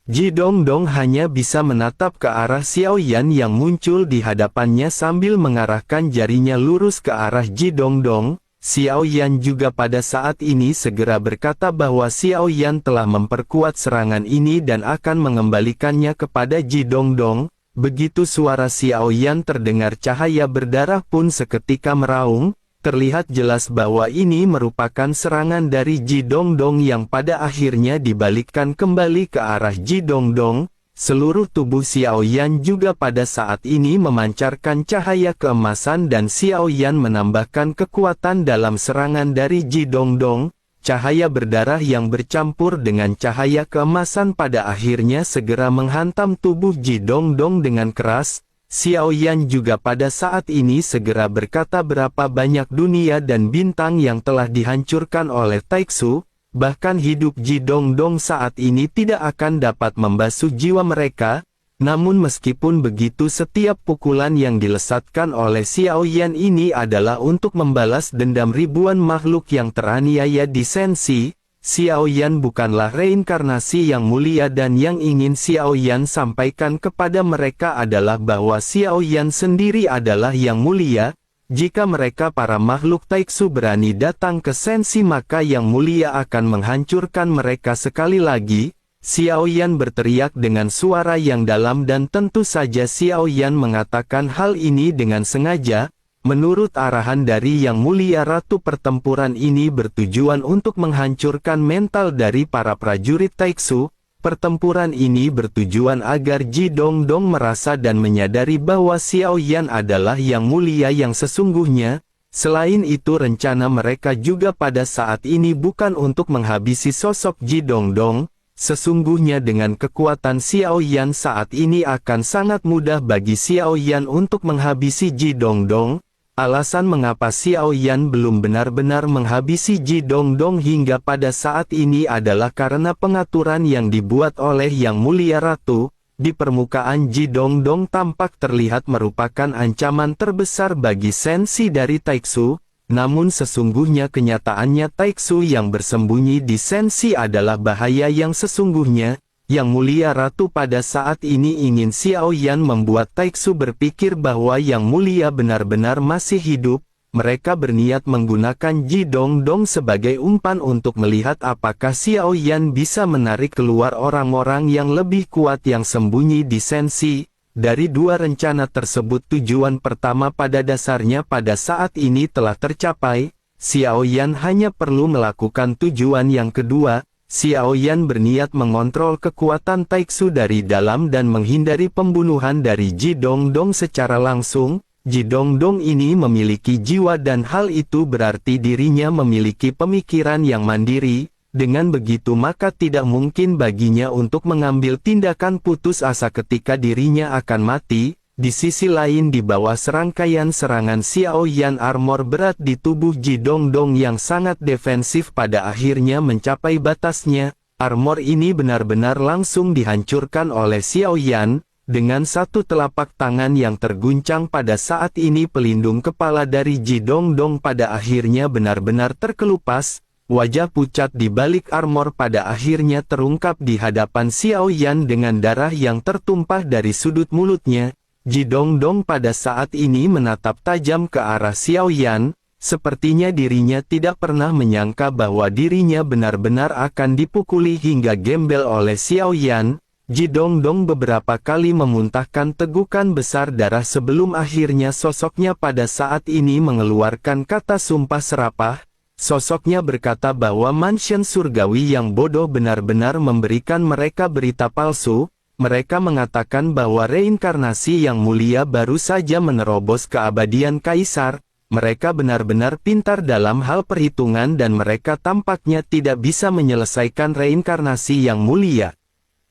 Ji Dongdong hanya bisa menatap ke arah Xiao Yan yang muncul di hadapannya sambil mengarahkan jarinya lurus ke arah Ji Dongdong. Xiao Yan juga pada saat ini segera berkata bahwa Xiao Yan telah memperkuat serangan ini dan akan mengembalikannya kepada Ji Dongdong. Begitu suara Xiao Yan terdengar cahaya berdarah pun seketika meraung, terlihat jelas bahwa ini merupakan serangan dari Ji Dongdong yang pada akhirnya dibalikkan kembali ke arah Ji Dongdong. Seluruh tubuh Xiao Yan juga pada saat ini memancarkan cahaya keemasan dan Xiao Yan menambahkan kekuatan dalam serangan dari Ji Dongdong. Cahaya berdarah yang bercampur dengan cahaya keemasan pada akhirnya segera menghantam tubuh Ji Dongdong dengan keras. Xiao Yan juga pada saat ini segera berkata berapa banyak dunia dan bintang yang telah dihancurkan oleh Taiksu. Bahkan hidup Ji Dongdong saat ini tidak akan dapat membasuh jiwa mereka. Namun meskipun begitu setiap pukulan yang dilesatkan oleh Xiao Yan ini adalah untuk membalas dendam ribuan makhluk yang teraniaya di Sensi. Xiao Yan bukanlah reinkarnasi yang mulia dan yang ingin Xiao Yan sampaikan kepada mereka adalah bahwa Xiao Yan sendiri adalah yang mulia. Jika mereka para makhluk Taiksu berani datang ke Sensi maka yang mulia akan menghancurkan mereka sekali lagi. Xiao Yan berteriak dengan suara yang dalam dan tentu saja Xiao Yan mengatakan hal ini dengan sengaja. Menurut arahan dari Yang Mulia Ratu pertempuran ini bertujuan untuk menghancurkan mental dari para prajurit Taiksu. Pertempuran ini bertujuan agar Ji Dongdong merasa dan menyadari bahwa Xiao Yan adalah Yang Mulia yang sesungguhnya. Selain itu rencana mereka juga pada saat ini bukan untuk menghabisi sosok Ji Dongdong. Sesungguhnya dengan kekuatan Xiao Yan saat ini akan sangat mudah bagi Xiao Yan untuk menghabisi Ji Dongdong. Alasan mengapa Xiao Yan belum benar-benar menghabisi Ji Dongdong hingga pada saat ini adalah karena pengaturan yang dibuat oleh Yang Mulia Ratu. Di permukaan Ji Dongdong tampak terlihat merupakan ancaman terbesar bagi Sensi dari Taiksu. Namun sesungguhnya kenyataannya Taiksu yang bersembunyi di Sensi adalah bahaya yang sesungguhnya. Yang Mulia Ratu pada saat ini ingin Xiao Yan membuat Taiksu berpikir bahwa Yang Mulia benar-benar masih hidup. Mereka berniat menggunakan Ji Dongdong sebagai umpan untuk melihat apakah Xiao Yan bisa menarik keluar orang-orang yang lebih kuat yang sembunyi di Sensi. Dari dua rencana tersebut tujuan pertama pada dasarnya pada saat ini telah tercapai. Xiao Yan hanya perlu melakukan tujuan yang kedua. Xiao Yan berniat mengontrol kekuatan Taiksu dari dalam dan menghindari pembunuhan dari Ji Dongdong secara langsung. Ji Dongdong ini memiliki jiwa dan hal itu berarti dirinya memiliki pemikiran yang mandiri. Dengan begitu maka tidak mungkin baginya untuk mengambil tindakan putus asa ketika dirinya akan mati. Di sisi lain di bawah serangkaian serangan Xiao Yan armor berat di tubuh Ji Dongdong yang sangat defensif pada akhirnya mencapai batasnya. Armor ini benar-benar langsung dihancurkan oleh Xiao Yan. Dengan satu telapak tangan yang terguncang pada saat ini pelindung kepala dari Ji Dongdong pada akhirnya benar-benar terkelupas. Wajah pucat di balik armor pada akhirnya terungkap di hadapan Xiao Yan dengan darah yang tertumpah dari sudut mulutnya. Ji Dongdong pada saat ini menatap tajam ke arah Xiao Yan. Sepertinya dirinya tidak pernah menyangka bahwa dirinya benar-benar akan dipukuli hingga gembel oleh Xiao Yan. Ji Dongdong beberapa kali memuntahkan tegukan besar darah sebelum akhirnya sosoknya pada saat ini mengeluarkan kata sumpah serapah. Sosoknya berkata bahwa mansion surgawi yang bodoh benar-benar memberikan mereka berita palsu. Mereka mengatakan bahwa reinkarnasi yang mulia baru saja menerobos keabadian kaisar. Mereka benar-benar pintar dalam hal perhitungan dan mereka tampaknya tidak bisa menyelesaikan reinkarnasi yang mulia.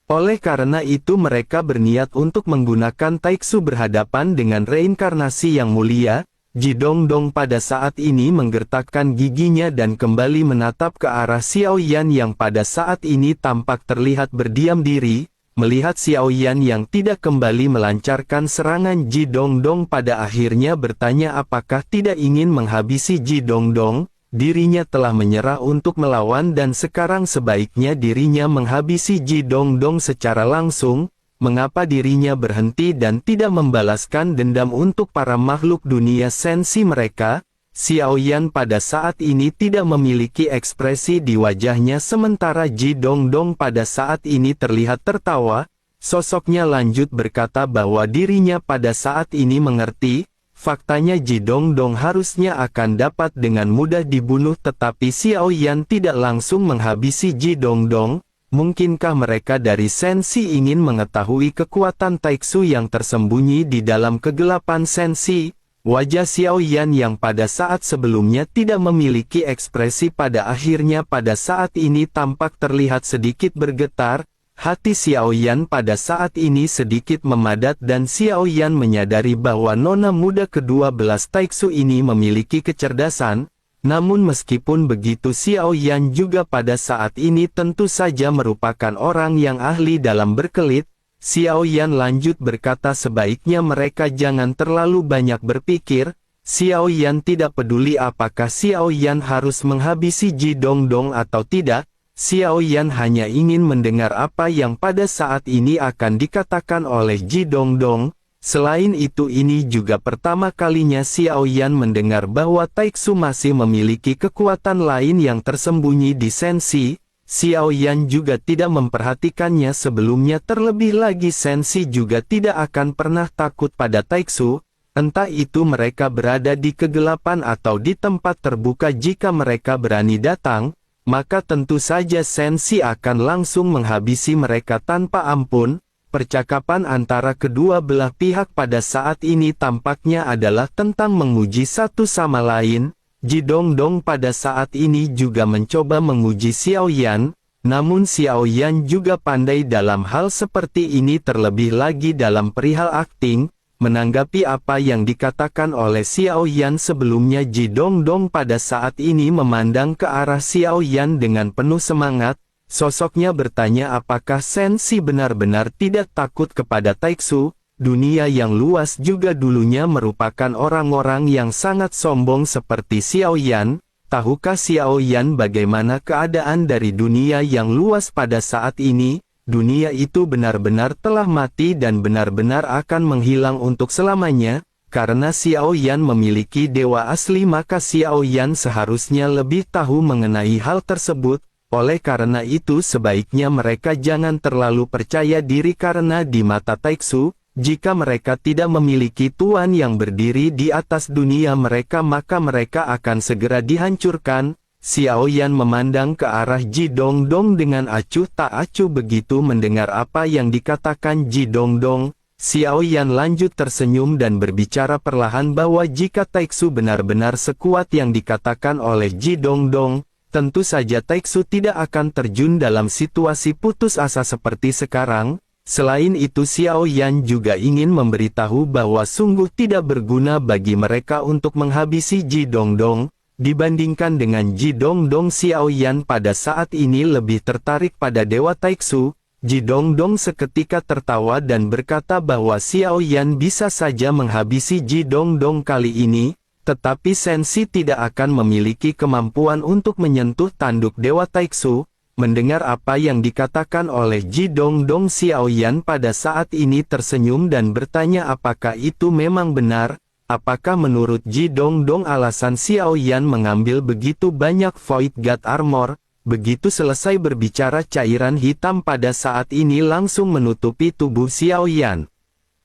Oleh karena itu mereka berniat untuk menggunakan taiksu berhadapan dengan reinkarnasi yang mulia. Ji Dongdong pada saat ini menggertakkan giginya dan kembali menatap ke arah Xiao Yan yang pada saat ini tampak terlihat berdiam diri. Melihat Xiao Yan yang tidak kembali melancarkan serangan, Ji Dongdong pada akhirnya bertanya apakah tidak ingin menghabisi Ji Dongdong. Dirinya telah menyerah untuk melawan dan sekarang sebaiknya dirinya menghabisi Ji Dongdong secara langsung. Mengapa dirinya berhenti dan tidak membalaskan dendam untuk para makhluk dunia sensi mereka? Xiao Yan pada saat ini tidak memiliki ekspresi di wajahnya sementara Ji Dongdong pada saat ini terlihat tertawa. Sosoknya lanjut berkata bahwa dirinya pada saat ini mengerti. Faktanya Ji Dongdong harusnya akan dapat dengan mudah dibunuh tetapi Xiao Yan tidak langsung menghabisi Ji Dongdong. Mungkinkah mereka dari sensi ingin mengetahui kekuatan taiksu yang tersembunyi di dalam kegelapan sensi? Wajah Xiao Yan yang pada saat sebelumnya tidak memiliki ekspresi pada akhirnya pada saat ini tampak terlihat sedikit bergetar. Hati Xiao Yan pada saat ini sedikit memadat dan Xiao Yan menyadari bahwa nona muda ke-12 taiksu ini memiliki kecerdasan. Namun meskipun begitu Xiao Yan juga pada saat ini tentu saja merupakan orang yang ahli dalam berkelit. Xiao Yan lanjut berkata sebaiknya mereka jangan terlalu banyak berpikir. Xiao Yan tidak peduli apakah Xiao Yan harus menghabisi Ji Dongdong atau tidak. Xiao Yan hanya ingin mendengar apa yang pada saat ini akan dikatakan oleh Ji Dongdong. Selain itu ini juga pertama kalinya Xiao Yan mendengar bahwa taiksu masih memiliki kekuatan lain yang tersembunyi di sensi. Xiao Yan juga tidak memperhatikannya sebelumnya terlebih lagi sensi juga tidak akan pernah takut pada taiksu. Entah itu mereka berada di kegelapan atau di tempat terbuka jika mereka berani datang. Maka tentu saja sensi akan langsung menghabisi mereka tanpa ampun. Percakapan antara kedua belah pihak pada saat ini tampaknya adalah tentang menguji satu sama lain. Ji Dongdong pada saat ini juga mencoba menguji Xiao Yan. Namun Xiao Yan juga pandai dalam hal seperti ini terlebih lagi dalam perihal akting. Menanggapi apa yang dikatakan oleh Xiao Yan sebelumnya Ji Dongdong pada saat ini memandang ke arah Xiao Yan dengan penuh semangat. Sosoknya bertanya apakah sensi benar-benar tidak takut kepada taiksu. Dunia yang luas juga dulunya merupakan orang-orang yang sangat sombong seperti Xiao Yan. Tahukah Xiao Yan bagaimana keadaan dari dunia yang luas pada saat ini? Dunia itu benar-benar telah mati dan benar-benar akan menghilang untuk selamanya. Karena Xiao Yan memiliki dewa asli maka Xiao Yan seharusnya lebih tahu mengenai hal tersebut. Oleh karena itu sebaiknya mereka jangan terlalu percaya diri karena di mata taiksu, jika mereka tidak memiliki tuan yang berdiri di atas dunia mereka maka mereka akan segera dihancurkan. Xiao Yan memandang ke arah Ji Dongdong dengan acuh tak acuh begitu mendengar apa yang dikatakan Ji Dongdong. Xiao Yan lanjut tersenyum dan berbicara perlahan bahwa jika taiksu benar-benar sekuat yang dikatakan oleh Ji Dongdong, tentu saja taiksu tidak akan terjun dalam situasi putus asa seperti sekarang. Selain itu Xiao Yan juga ingin memberitahu bahwa sungguh tidak berguna bagi mereka untuk menghabisi Ji Dongdong. Dibandingkan dengan Ji Dongdong Xiao Yan pada saat ini lebih tertarik pada Dewa Taiksu. Ji Dongdong seketika tertawa dan berkata bahwa Xiao Yan bisa saja menghabisi Ji Dongdong kali ini, tetapi sensi tidak akan memiliki kemampuan untuk menyentuh tanduk Dewa Taiksu. Mendengar apa yang dikatakan oleh Ji Dongdong Xiao Yan pada saat ini tersenyum dan bertanya apakah itu memang benar. Apakah menurut Ji Dongdong alasan Xiao Yan mengambil begitu banyak Void God Armor? Begitu selesai berbicara, cairan hitam pada saat ini langsung menutupi tubuh Xiao Yan.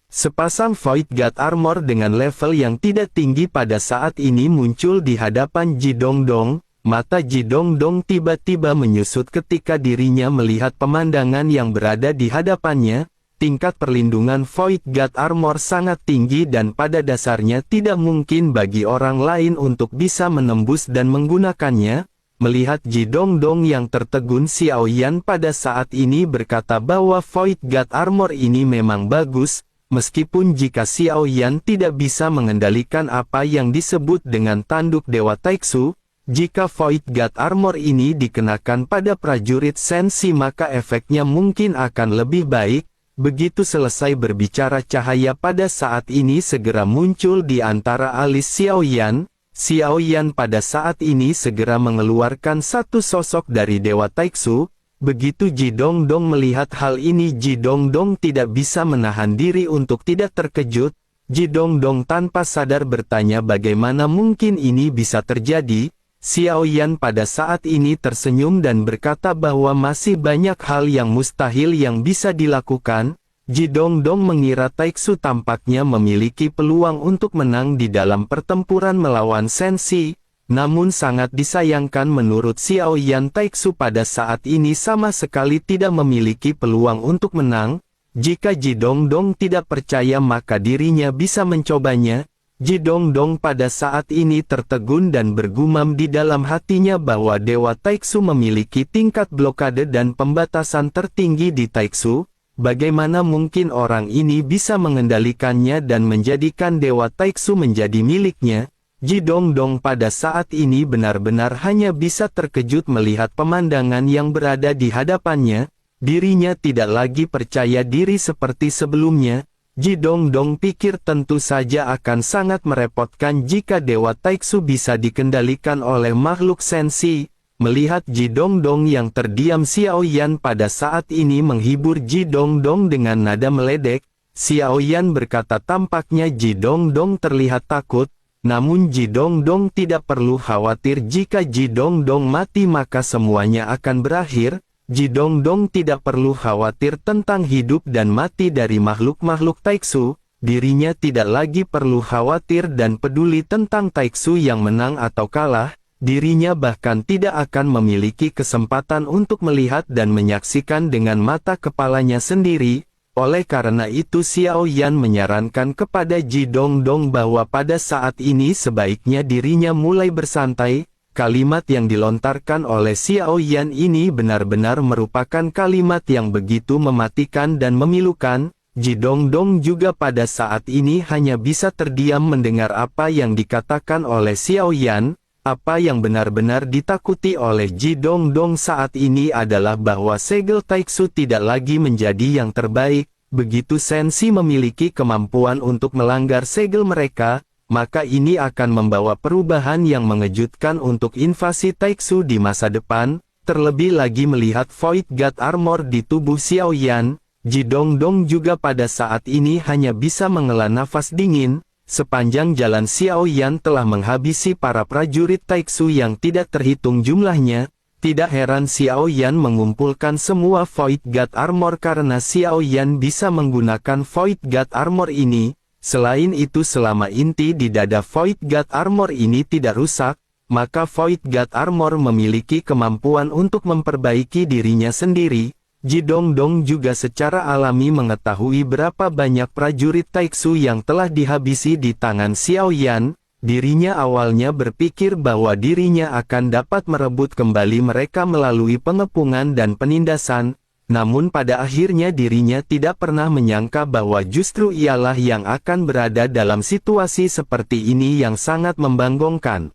Sepasang Void God Armor dengan level yang tidak tinggi pada saat ini muncul di hadapan Ji Dongdong. Mata Ji Dongdong tiba-tiba menyusut ketika dirinya melihat pemandangan yang berada di hadapannya. Tingkat perlindungan Void God Armor sangat tinggi dan pada dasarnya tidak mungkin bagi orang lain untuk bisa menembus dan menggunakannya. Melihat Ji Dongdong yang tertegun, Xiao Yan pada saat ini berkata bahwa Void God Armor ini memang bagus. Meskipun jika Xiao Yan tidak bisa mengendalikan apa yang disebut dengan tanduk Dewa Taiksu, jika Void God Armor ini dikenakan pada prajurit Senshi maka efeknya mungkin akan lebih baik. Begitu selesai berbicara, cahaya pada saat ini segera muncul di antara alis Xiao Yan. Xiao Yan pada saat ini segera mengeluarkan satu sosok dari Dewa Taiksu. Begitu Ji Dongdong melihat hal ini, Ji Dongdong tidak bisa menahan diri untuk tidak terkejut. Ji Dongdong tanpa sadar bertanya bagaimana mungkin ini bisa terjadi. Xiao Yan pada saat ini tersenyum dan berkata bahwa masih banyak hal yang mustahil yang bisa dilakukan. Ji Dongdong mengira Taiksu tampaknya memiliki peluang untuk menang di dalam pertempuran melawan Senshi. Namun sangat disayangkan menurut Xiao Yan, Taiksu pada saat ini sama sekali tidak memiliki peluang untuk menang. Jika Ji Dongdong tidak percaya maka dirinya bisa mencobanya. Ji Dongdong pada saat ini tertegun dan bergumam di dalam hatinya bahwa Dewa Taiksu memiliki tingkat blokade dan pembatasan tertinggi di Taiksu. Bagaimana mungkin orang ini bisa mengendalikannya dan menjadikan Dewa Taiksu menjadi miliknya? Ji Dongdong pada saat ini benar-benar hanya bisa terkejut melihat pemandangan yang berada di hadapannya. Dirinya tidak lagi percaya diri seperti sebelumnya. Ji Dongdong pikir tentu saja akan sangat merepotkan jika Dewa Taiksu bisa dikendalikan oleh makhluk Senshi. Melihat Ji Dongdong yang terdiam, Xiao Yan pada saat ini menghibur Ji Dongdong dengan nada meledek. Xiao Yan berkata tampaknya Ji Dongdong terlihat takut. Namun Ji Dongdong tidak perlu khawatir, jika Ji Dongdong mati maka semuanya akan berakhir. Ji Dongdong tidak perlu khawatir tentang hidup dan mati dari makhluk-makhluk Taiksu. Dirinya tidak lagi perlu khawatir dan peduli tentang Taiksu yang menang atau kalah. Dirinya bahkan tidak akan memiliki kesempatan untuk melihat dan menyaksikan dengan mata kepalanya sendiri. Oleh karena itu Xiao Yan menyarankan kepada Ji Dongdong bahwa pada saat ini sebaiknya dirinya mulai bersantai. Kalimat yang dilontarkan oleh Xiao Yan ini benar-benar merupakan kalimat yang begitu mematikan dan memilukan. Ji Dongdong juga pada saat ini hanya bisa terdiam mendengar apa yang dikatakan oleh Xiao Yan. Apa yang benar-benar ditakuti oleh Ji Dongdong saat ini adalah bahwa segel Taiksu tidak lagi menjadi yang terbaik. Begitu Senshi memiliki kemampuan untuk melanggar segel mereka, maka ini akan membawa perubahan yang mengejutkan untuk invasi Taiksu di masa depan. Terlebih lagi melihat Void God Armor di tubuh Xiao Yan, Ji Dongdong juga pada saat ini hanya bisa menghela nafas dingin. Sepanjang jalan Xiao Yan telah menghabisi para prajurit Taiksu yang tidak terhitung jumlahnya. Tidak heran Xiao Yan mengumpulkan semua Void God Armor karena Xiao Yan bisa menggunakan Void God Armor ini. Selain itu, selama inti di dada Void God Armor ini tidak rusak, maka Void God Armor memiliki kemampuan untuk memperbaiki dirinya sendiri. Ji Dongdong juga secara alami mengetahui berapa banyak prajurit Taiksu yang telah dihabisi di tangan Xiao Yan. Dirinya awalnya berpikir bahwa dirinya akan dapat merebut kembali mereka melalui pengepungan dan penindasan. Namun pada akhirnya dirinya tidak pernah menyangka bahwa justru ialah yang akan berada dalam situasi seperti ini yang sangat membanggongkan.